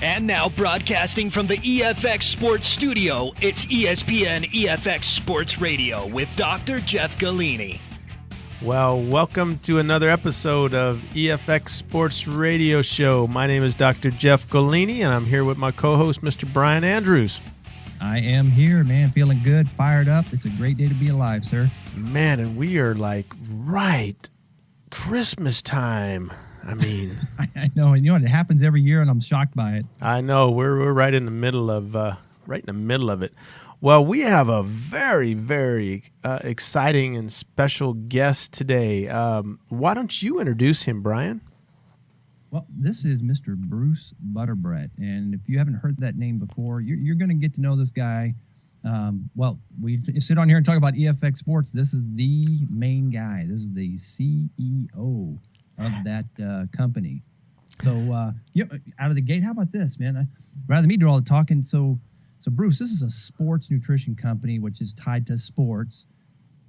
And now broadcasting from the EFX Sports Studio, it's ESPN EFX Sports Radio with Dr. Jeff Golini. Well, welcome to another episode of EFX Sports Radio Show. My name is Dr. Jeff Golini, and I'm here with my co-host, Mr. Brian Andrews. I am here, man, feeling good, fired up. It's a great day to be alive, sir. Man, and we are like right Christmas time. I mean, I know, and you know, it happens every year, and I'm shocked by it. I know we're right in the middle of it. Well, we have a very, very exciting and special guest today. Why don't you introduce him, Brian? Well, this is Mr. Bruce Butterbredt, and if you haven't heard that name before, you're going to get to know this guy. Well, we sit on here and talk about EFX Sports. This is the main guy. This is the CEO of that company. So, out of the gate, how about this, man? Rather than me do all the talking, so Bruce, this is a sports nutrition company which is tied to sports.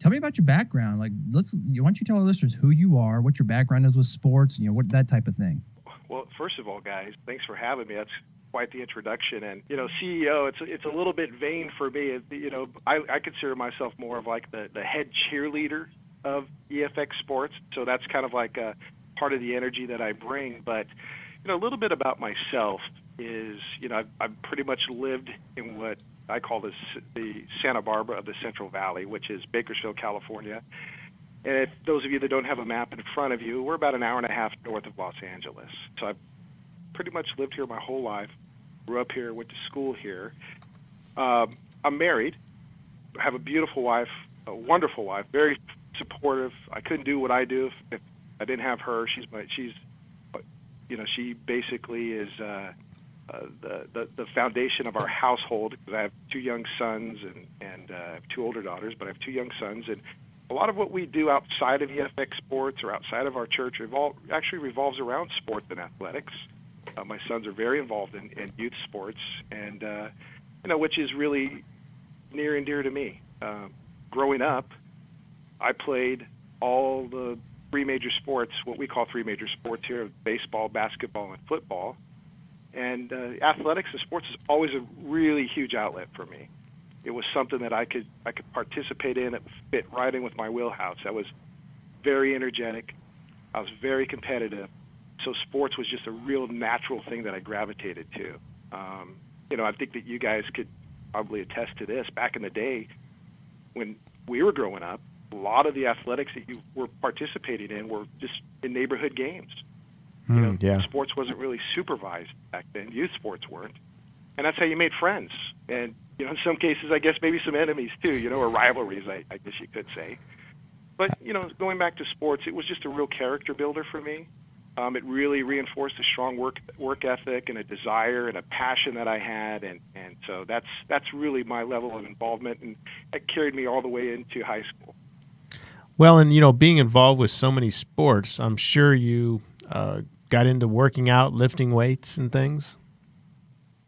Tell me about your background. Like, why don't you tell our listeners who you are, what your background is with sports, what that type of thing. Well, first of all, guys, thanks for having me. That's quite the introduction. And CEO, it's a little bit vain for me. I consider myself more of like the head cheerleader of EFX Sports. So that's kind of like a part of the energy that I bring. But a little bit about myself is, I've pretty much lived in what I call the Santa Barbara of the Central Valley, which is Bakersfield, California. And if those of you that don't have a map in front of you, we're about an hour and a half north of Los Angeles. So I've pretty much lived here my whole life, grew up here, went to school here. I'm married, have a beautiful wife, a wonderful wife, very supportive. I couldn't do what I do if I didn't have her. She basically is the foundation of our household, because I have two young sons and I have two older daughters, but I have two young sons. And a lot of what we do outside of EFX Sports or outside of our church actually revolves around sports and athletics. My sons are very involved in youth sports, and which is really near and dear to me. Growing up, I played all the three major sports, what we call three major sports here: baseball, basketball, and football. And athletics and sports is always a really huge outlet for me. It was something that I could participate in. It fit right in with my wheelhouse. I was very energetic. I was very competitive. So sports was just a real natural thing that I gravitated to. I think that you guys could probably attest to this. Back in the day, when we were growing up, a lot of the athletics that you were participating in were just in neighborhood games. Sports wasn't really supervised back then. Youth sports weren't. And that's how you made friends. And, in some cases, I guess maybe some enemies too, or rivalries, I guess you could say. But, going back to sports, it was just a real character builder for me. It really reinforced a strong work ethic and a desire and a passion that I had. And so that's really my level of involvement, and that carried me all the way into high school. Well, and, being involved with so many sports, I'm sure you got into working out, lifting weights and things?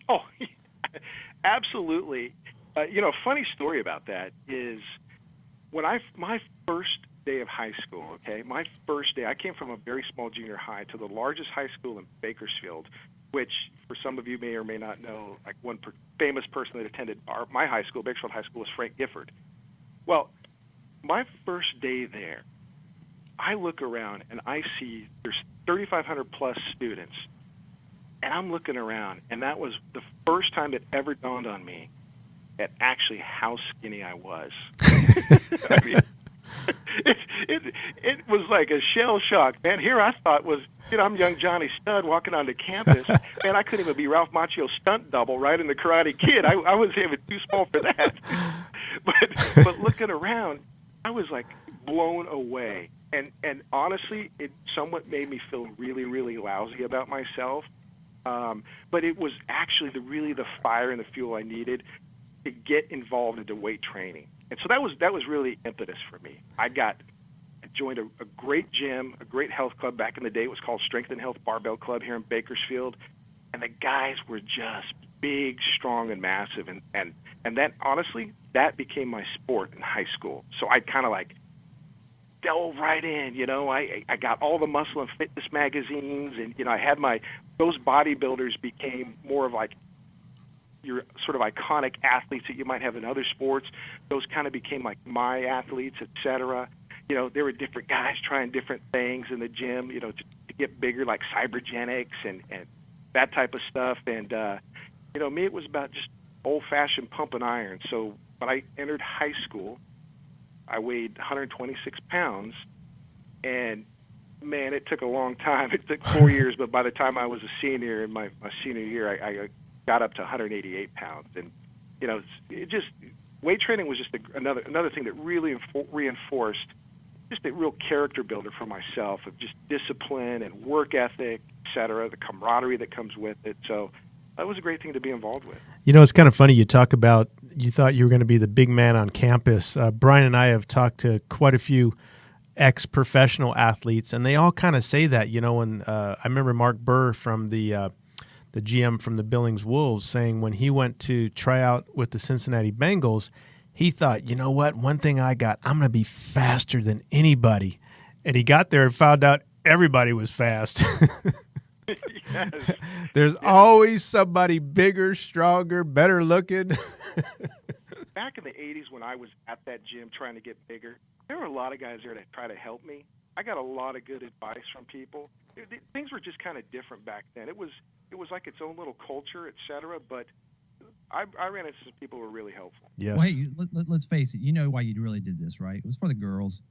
Oh, absolutely. Funny story about that is when my first day of high school, my first day, I came from a very small junior high to the largest high school in Bakersfield, which for some of you may or may not know, like one famous person that attended my high school, Bakersfield High School, was Frank Gifford. Well, my first day there, I look around and I see there's 3,500 plus students, and I'm looking around, and that was the first time it ever dawned on me at actually how skinny I was. I mean, it was like a shell shock, man. Here I thought was, I'm young Johnny Stud walking onto campus, and I couldn't even be Ralph Macchio's stunt double right in the Karate Kid. I was even too small for that. But looking around, I was like blown away. And honestly, it somewhat made me feel really, really lousy about myself. But it was actually the fire and the fuel I needed to get involved into weight training. And so that was really impetus for me. I joined a great gym, a great health club. Back in the day, it was called Strength and Health Barbell Club here in Bakersfield. And the guys were just big, strong, and massive. And that, honestly, that became my sport in high school. So I kind of delve right in. I got all the muscle and fitness magazines, and I had those bodybuilders became more of like your sort of iconic athletes that you might have in other sports. Those kind of became like my athletes, et cetera. There were different guys trying different things in the gym, to get bigger, like cybergenics and that type of stuff. And, me, it was about just old-fashioned pumping iron. So when I entered high school, I weighed 126 pounds, and, man, it took a long time. It took 4 years, but by the time I was a senior in my senior year, I got up to 188 pounds. And, it just weight training was just another thing that really reinforced just a real character builder for myself of just discipline and work ethic, et cetera, the camaraderie that comes with it. So that was a great thing to be involved with. It's kind of funny you talk about you thought you were going to be the big man on campus. Brian and I have talked to quite a few ex-professional athletes, and they all kind of say that. When I remember Mark Burr from the GM from the Billings Wolves saying when he went to try out with the Cincinnati Bengals, he thought, what? One thing I'm going to be faster than anybody. And he got there and found out everybody was fast. Yes. There's always somebody bigger, stronger, better looking. Back in the 80s when I was at that gym trying to get bigger, there were a lot of guys there to try to help me. I got a lot of good advice from people. Things were just kind of different back then. It was like its own little culture, et cetera, but I ran into some people who were really helpful. Yes. Well, hey, let's face it. You know why you really did this, right? It was for the girls.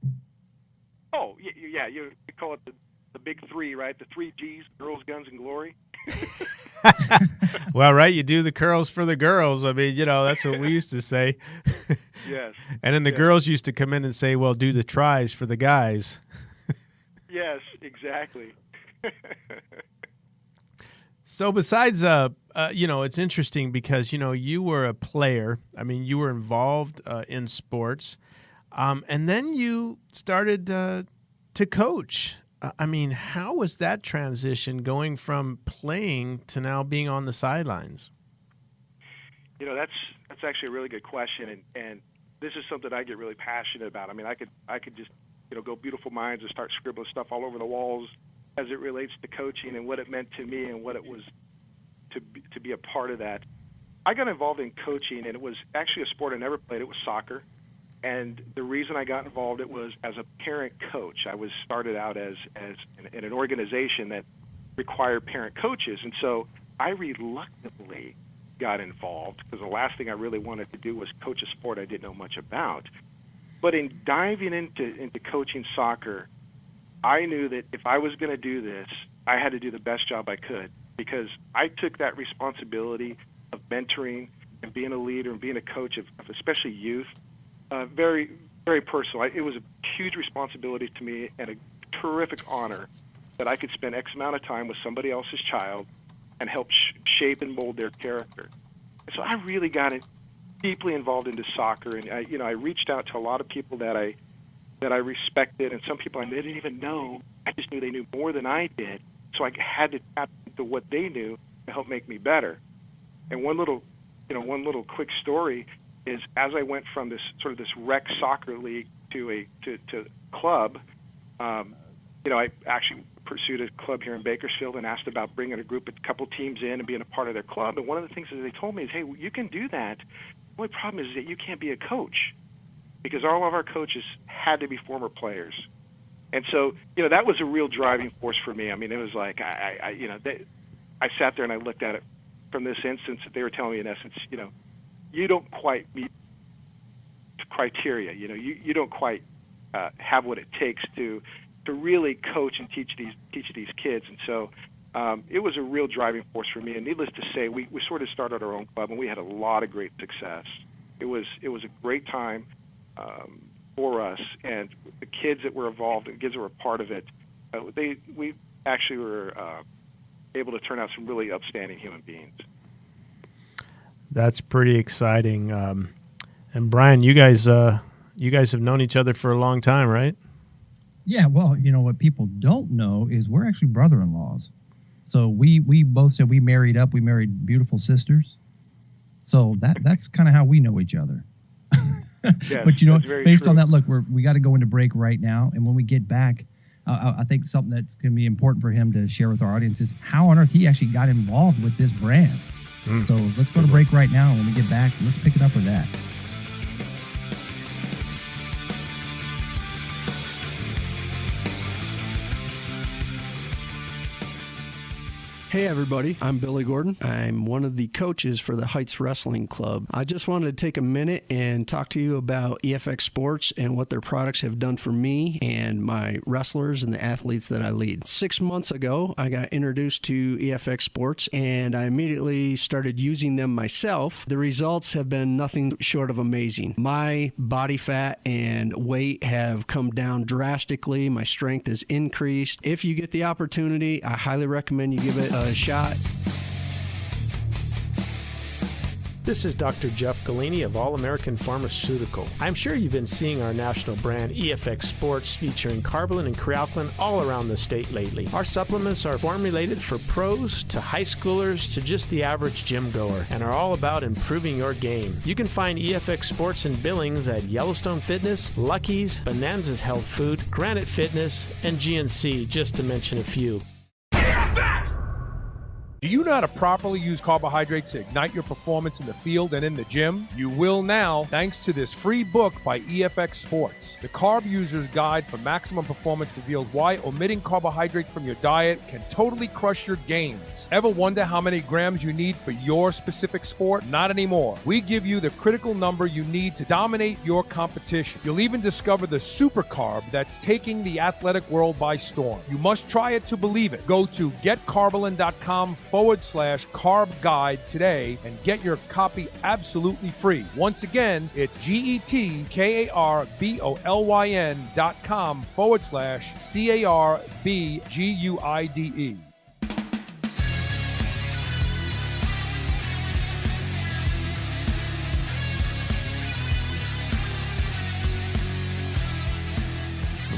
Oh, yeah. You call it the big three, right? The 3 Gs, girls, guns, and glory. Well, right, you do the curls for the girls. I mean, that's what we used to say. Yes. And then the girls used to come in and say, well, do the tries for the guys. Yes, exactly. So besides, it's interesting because, you were a player. I mean, you were involved in sports. And then you started to coach. I mean, how was that transition going from playing to now being on the sidelines? That's actually a really good question, and this is something I get really passionate about. I mean, I could just go beautiful minds and start scribbling stuff all over the walls as it relates to coaching and what it meant to me and what it was to be a part of that. I got involved in coaching, and it was actually a sport I never played. It was soccer. And the reason I got involved, it was as a parent coach. I was started out as in an organization that required parent coaches. And so I reluctantly got involved because the last thing I really wanted to do was coach a sport I didn't know much about. But in diving into coaching soccer, I knew that if I was going to do this, I had to do the best job I could because I took that responsibility of mentoring and being a leader and being a coach of especially youth very, very personal. It was a huge responsibility to me and a terrific honor that I could spend X amount of time with somebody else's child and help shape and mold their character. And so I really got deeply involved into soccer, and I reached out to a lot of people that I respected, and some people I didn't even know. I just knew they knew more than I did, so I had to tap into what they knew to help make me better. And one little quick story is as I went from this rec soccer league to club, I actually pursued a club here in Bakersfield and asked about bringing a couple teams in and being a part of their club. And one of the things that they told me is, hey, you can do that. The only problem is that you can't be a coach because all of our coaches had to be former players. And so, that was a real driving force for me. I mean, it was like I sat there and I looked at it from this instance that they were telling me in essence, you don't quite meet criteria. You don't quite have what it takes to really coach and teach these kids. And so it was a real driving force for me. And needless to say, we sort of started our own club, and we had a lot of great success. It was a great time for us, and the kids that were involved and the kids that were a part of it, we actually were able to turn out some really upstanding human beings. That's pretty exciting. And Brian, you guys have known each other for a long time, right? Yeah, well, what people don't know is we're actually brother-in-laws. So we both said we married up. We married beautiful sisters. So that's kind of how we know each other. Yes, But, you know, that's very based true. on that, look, we got to go into break right now. And when we get back, I think something that's going to be important for him to share with our audience is how on earth he actually got involved with this brand. So let's go to break right now. And when we get back, let's pick it up with that. Hey everybody, I'm Billy Gordon. I'm one of the coaches for the Heights Wrestling Club. I just wanted to take a minute and talk to you about EFX Sports and what their products have done for me and my wrestlers and the athletes that I lead. 6 months ago, I got introduced to EFX Sports and I immediately started using them myself. The results have been nothing short of amazing. My body fat and weight have come down drastically. My strength has increased. If you get the opportunity, I highly recommend you give it a shot. This is Dr. Jeff Golini of All American Pharmaceutical. I'm sure you've been seeing our national brand EFX Sports featuring Carbolin and Crealkalin all around the state lately. Our supplements are formulated for pros to high schoolers to just the average gym goer and are all about improving your game. You can find EFX Sports in Billings at Yellowstone Fitness, Lucky's, Bonanza's Health Food, Granite Fitness, and GNC, just to mention a few. Do you know how to properly use carbohydrates to ignite your performance in the field and in the gym? You will now, thanks to this free book by EFX Sports. The Carb User's Guide for Maximum Performance reveals why omitting carbohydrates from your diet can totally crush your gains. Ever wonder how many grams you need for your specific sport? Not anymore. We give you the critical number you need to dominate your competition. You'll even discover the super carb that's taking the athletic world by storm. You must try it to believe it. Go to getcarbolin.com/carb guide today and get your copy absolutely free. Once again, it's getkarbolin.com/CARBGUIDE.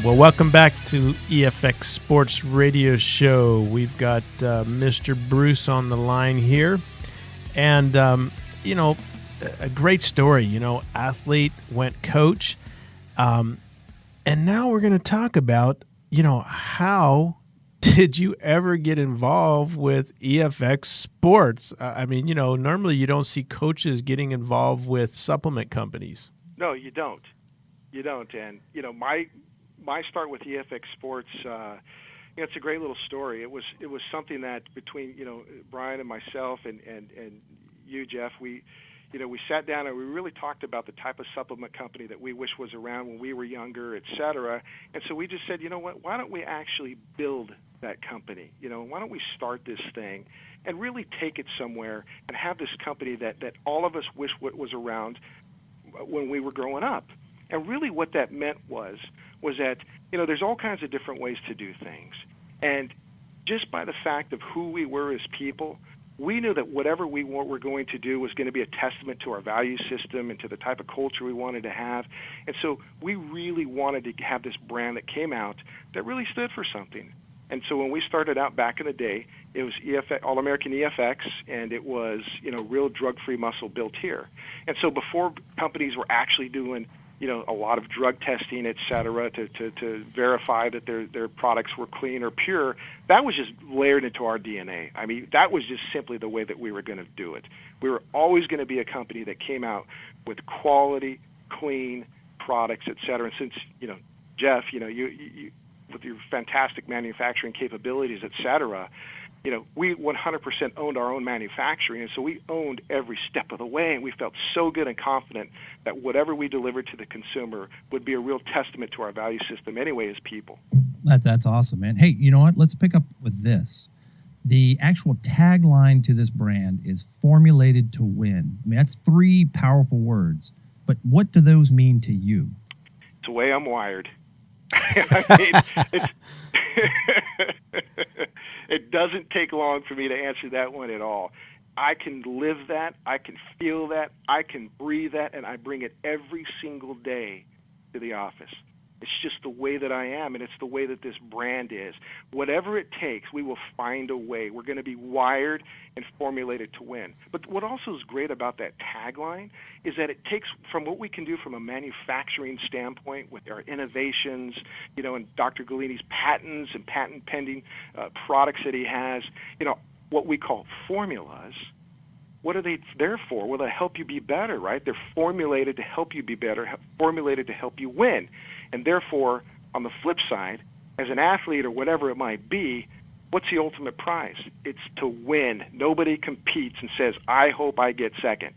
Well, welcome back to EFX Sports Radio Show. We've got Mr. Bruce on the line here. And, you know, a great story. You know, athlete went coach. And now we're going to talk about, you know, how did you ever get involved with EFX Sports? I mean, you know, normally you don't see coaches getting involved with supplement companies. No, you don't. You don't. And, you know, my start with EFX Sports, it's a great little story. It was something that between, you know, Brian and myself and you, Jeff, we sat down and we really talked about the type of supplement company that we wish was around when we were younger, et cetera. And so we just said, you know what, why don't we actually build that company? You know, why don't we start this thing and really take it somewhere and have this company that all of us wish was around when we were growing up. And really what that meant was that, you know, there's all kinds of different ways to do things. And just by the fact of who we were as people, we knew that whatever we were going to do was going to be a testament to our value system and to the type of culture we wanted to have. And so we really wanted to have this brand that came out that really stood for something. And so when we started out back in the day, it was EFX, All-American EFX, and it was, you know, real drug-free muscle built here. And so before companies were actually doing, you know, a lot of drug testing, et cetera, to verify that their products were clean or pure, that was just layered into our DNA. I mean, that was just simply the way that we were going to do it. We were always going to be a company that came out with quality, clean products, et cetera. And since, you know, Jeff, you know, you with your fantastic manufacturing capabilities, et cetera, you know, we 100% owned our own manufacturing, and so we owned every step of the way, and we felt so good and confident that whatever we delivered to the consumer would be a real testament to our value system anyway as people. That's awesome, man. Hey, you know what? Let's pick up with this. The actual tagline to this brand is formulated to win. I mean, that's 3 powerful words, but what do those mean to you? It's the way I'm wired. I mean, it doesn't take long for me to answer that one at all. I can live that, I can feel that, I can breathe that, and I bring it every single day to the office. It's just the way that I am, and it's the way that this brand is. Whatever it takes, we will find a way. We're going to be wired and formulated to win. But what also is great about that tagline is that it takes from what we can do from a manufacturing standpoint with our innovations, and Dr. Golini's patents and patent pending products that he has, what we call formulas. What are they there for? Well, they help you be better, right? They're formulated to help you be better, formulated to help you win. And therefore, on the flip side, as an athlete or whatever it might be, what's the ultimate prize? It's to win. Nobody competes and says, I hope I get second.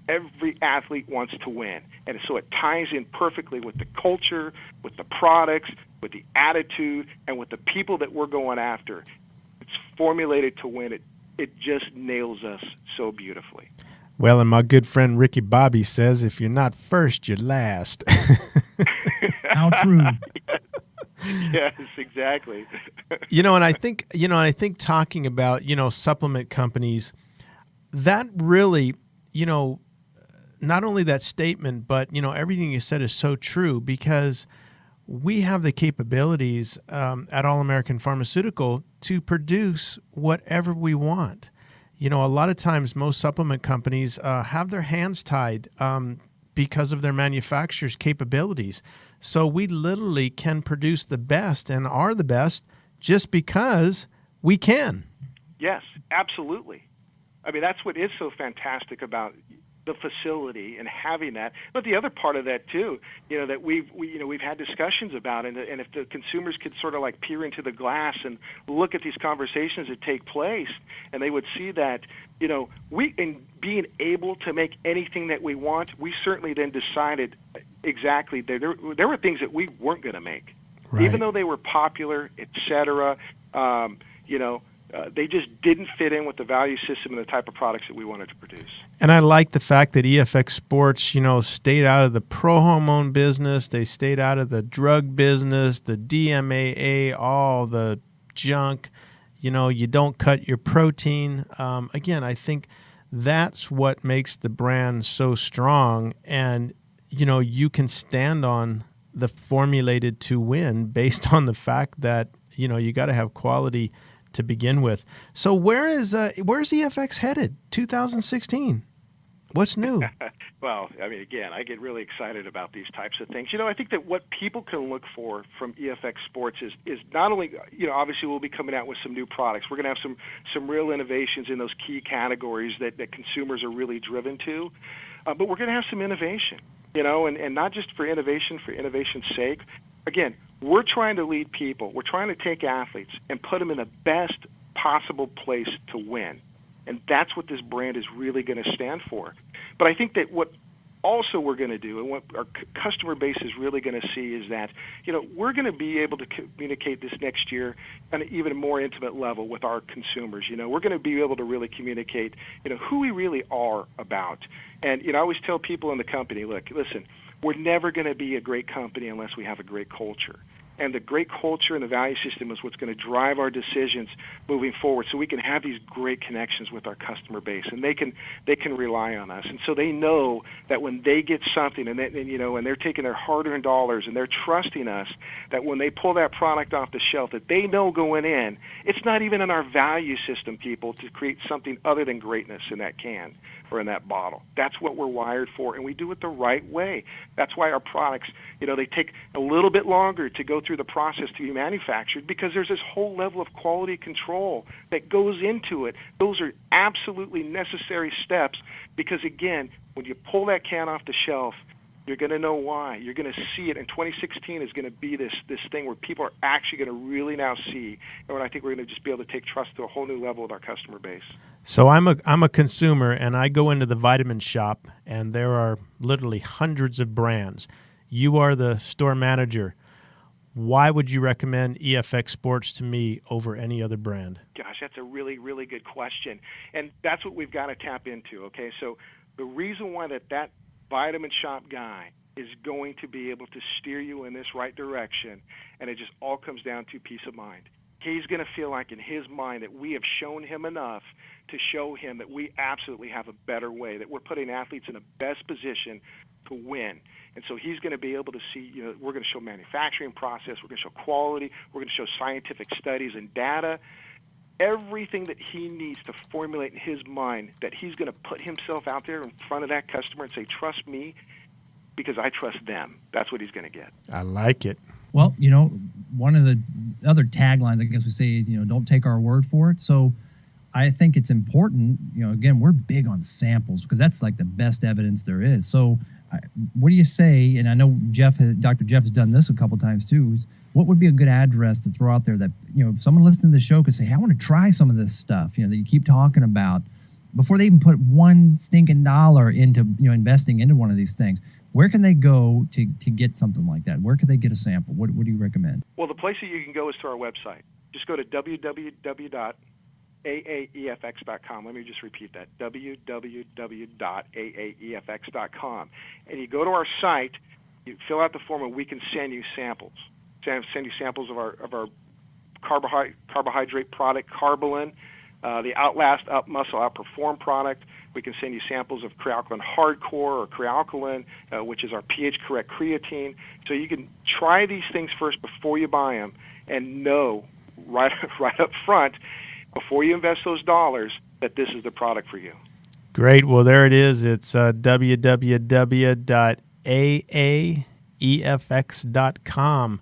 Every athlete wants to win. And so it ties in perfectly with the culture, with the products, with the attitude, and with the people that we're going after. It's formulated to win. It just nails us so beautifully. Well, and my good friend Ricky Bobby says, if you're not first, you're last. How true. Yes, exactly. And I think talking about, supplement companies, that really, not only that statement, but, everything you said is so true, because we have the capabilities at All American Pharmaceutical to produce whatever we want. A lot of times most supplement companies have their hands tied because of their manufacturer's capabilities. So we literally can produce the best and are the best just because we can. Yes, absolutely. I mean, that's what is so fantastic about the facility and having that. But the other part of that too, that we've had discussions about, and if the consumers could sort of like peer into the glass and look at these conversations that take place, and they would see that, we, in being able to make anything that we want, we certainly then decided exactly there were things that we weren't going to make, right, even though they were popular, et cetera. They just didn't fit in with the value system and the type of products that we wanted to produce. And I like the fact that EFX Sports, stayed out of the pro-hormone business. They stayed out of the drug business, the DMAA, all the junk. You don't cut your protein. Again, I think that's what makes the brand so strong. And, you can stand on the formulated to win based on the fact that, you got to have quality to begin with. So where's EFX headed? 2016. What's new? Well, I mean, again, I get really excited about these types of things. I think that what people can look for from EFX Sports is not only, obviously we'll be coming out with some new products. We're going to have some real innovations in those key categories that consumers are really driven to. But we're going to have some innovation, and not just for innovation's sake. Again, we're trying to lead people. We're trying to take athletes and put them in the best possible place to win. And that's what this brand is really going to stand for. But I think that what also we're going to do, and what our customer base is really going to see, is that, we're going to be able to communicate this next year on an even more intimate level with our consumers. We're going to be able to really communicate, who we really are about. And, I always tell people in the company, look, listen, we're never going to be a great company unless we have a great culture. And the great culture and the value system is what's going to drive our decisions moving forward, so we can have these great connections with our customer base, and they can rely on us. And so they know that when they get something, and they're taking their hard-earned dollars and they're trusting us, that when they pull that product off the shelf, that they know going in, it's not even in our value system, people, to create something other than greatness in that can or in that bottle. That's what we're wired for, and we do it the right way. That's why our products, they take a little bit longer to go through the process to be manufactured, because there's this whole level of quality control that goes into it. Those are absolutely necessary steps, because, again, when you pull that can off the shelf, you're going to know why. You're going to see it, and 2016 is going to be this thing where people are actually going to really now see, and I think we're going to just be able to take trust to a whole new level with our customer base. So I'm a consumer, and I go into the vitamin shop, and there are literally hundreds of brands. You are the store manager. Why would you recommend EFX Sports to me over any other brand? Gosh, that's a really, really good question. And that's what we've got to tap into, okay? So the reason why that vitamin shop guy is going to be able to steer you in this right direction, and it just all comes down to peace of mind. He's going to feel like in his mind that we have shown him enough to show him that we absolutely have a better way, that we're putting athletes in the best position to win. And so he's going to be able to see, we're going to show manufacturing process, we're going to show quality, we're going to show scientific studies and data, everything that he needs to formulate in his mind, that he's going to put himself out there in front of that customer and say, trust me because I trust them. That's what he's going to get. I like it. Well, one of the other taglines, I guess we say is, don't take our word for it. So I think it's important, again, we're big on samples because that's like the best evidence there is. So what do you say, and I know Dr. Jeff has done this a couple times too, is what would be a good address to throw out there that, someone listening to the show could say, hey, I want to try some of this stuff, that you keep talking about before they even put one stinking dollar into, investing into one of these things. Where can they go to get something like that? Where can they get a sample? What do you recommend? Well, the place that you can go is to our website. Just go to www.aaefx.com. Let me just repeat that, www.aaefx.com. And you go to our site, you fill out the form, and we can send you samples. Send you samples of our carbohydrate product, Carbolin, the Outlast Up Muscle Outperform product. We can send you samples of Crealkaline Hardcore or Crealkaline, which is our pH-correct creatine. So you can try these things first before you buy them and know right up front, before you invest those dollars, that this is the product for you. Great. Well, there it is. It's www.aaefx.com.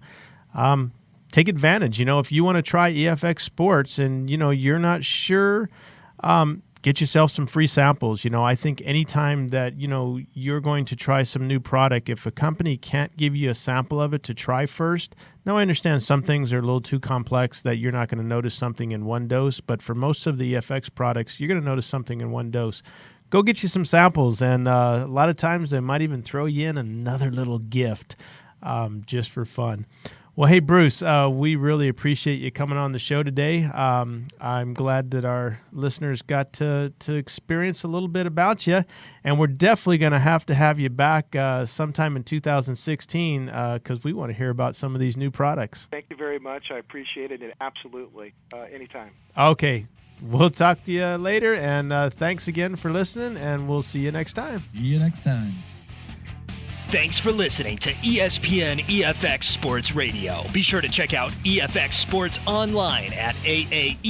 Take advantage. If you want to try EFX Sports and, you're not sure, get yourself some free samples. I think anytime that, you're going to try some new product, if a company can't give you a sample of it to try first, now I understand some things are a little too complex that you're not going to notice something in one dose, but for most of the EFX products, you're going to notice something in one dose. Go get you some samples, and a lot of times they might even throw you in another little gift just for fun. Well, hey, Bruce, we really appreciate you coming on the show today. I'm glad that our listeners got to experience a little bit about you, and we're definitely going to have you back sometime in 2016 because we want to hear about some of these new products. Thank you very much. I appreciate it, and absolutely, anytime. Okay. We'll talk to you later, and thanks again for listening, and we'll see you next time. See you next time. Thanks for listening to ESPN EFX Sports Radio. Be sure to check out EFX Sports online at aaefx.com.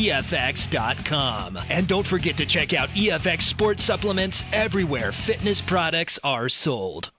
And don't forget to check out EFX Sports supplements everywhere fitness products are sold.